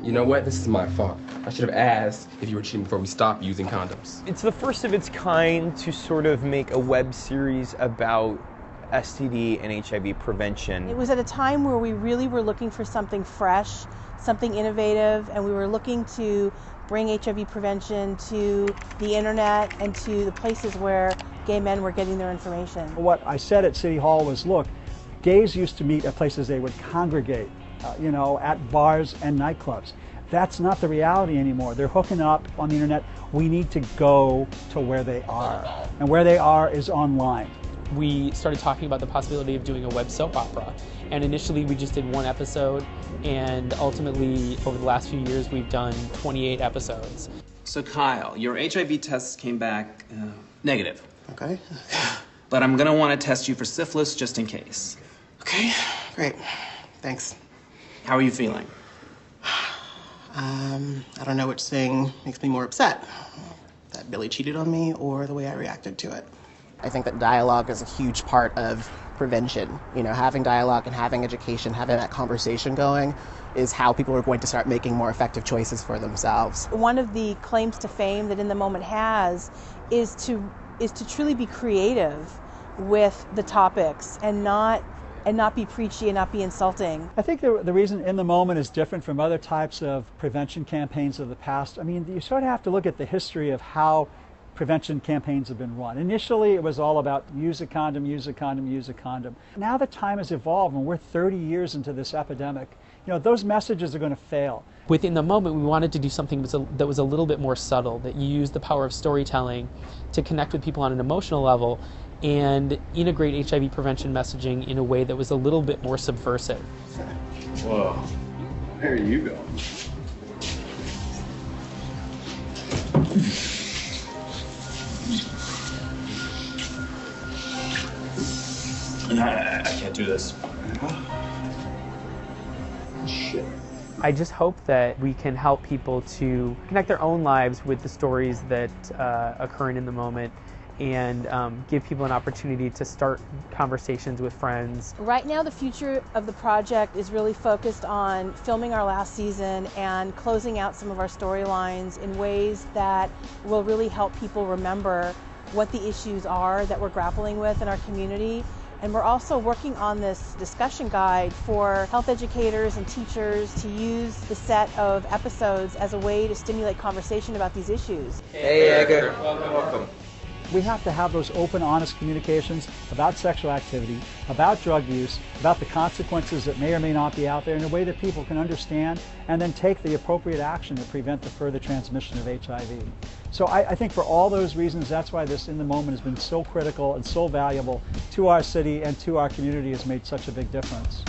You know what? This is my fault. I should have asked if you were cheating before we stopped using condoms. It's the first of its kind to sort of make a web series about STD and HIV prevention. It was at a time where we really were looking for something fresh, something innovative, and we were looking to bring HIV prevention to the internet and to the places where gay men were getting their information. What I said at City Hall was, look, gays used to meet at places they would congregate, at bars and nightclubs. That's not the reality anymore. They're hooking up on the internet. We need to go to where they are, and where they are is online. We started talking about the possibility of doing a web soap opera, and initially we just did one episode, and ultimately over the last few years we've done 28 episodes. So Kyle, your HIV tests came back negative. Okay. But I'm gonna want to test you for syphilis just in case. Okay, great. Thanks. How are you feeling? I don't know which thing makes me more upset. That Billy cheated on me or the way I reacted to it. I think that dialogue is a huge part of prevention. Having dialogue and having education, having that conversation going is how people are going to start making more effective choices for themselves. One of the claims to fame that In the Moment has is to truly be creative with the topics and not be preachy and not be insulting. I think the reason In the Moment is different from other types of prevention campaigns of the past, you sort of have to look at the history of how prevention campaigns have been run. Initially, it was all about use a condom, use a condom, use a condom. Now the time has evolved and we're 30 years into this epidemic. Those messages are going to fail. Within the moment, we wanted to do something that was a little bit more subtle, that you use the power of storytelling to connect with people on an emotional level and integrate HIV prevention messaging in a way that was a little bit more subversive. Whoa, where are you going? I can't do this. Shit. I just hope that we can help people to connect their own lives with the stories that occur in the moment and give people an opportunity to start conversations with friends. Right now, the future of the project is really focused on filming our last season and closing out some of our storylines in ways that will really help people remember what the issues are that we're grappling with in our community. And we're also working on this discussion guide for health educators and teachers to use the set of episodes as a way to stimulate conversation about these issues. Hey, Edgar. Welcome. We have to have those open, honest communications about sexual activity, about drug use, about the consequences that may or may not be out there in a way that people can understand and then take the appropriate action to prevent the further transmission of HIV. So I think for all those reasons, that's why this In the Moment has been so critical and so valuable to our city and to our community, has made such a big difference.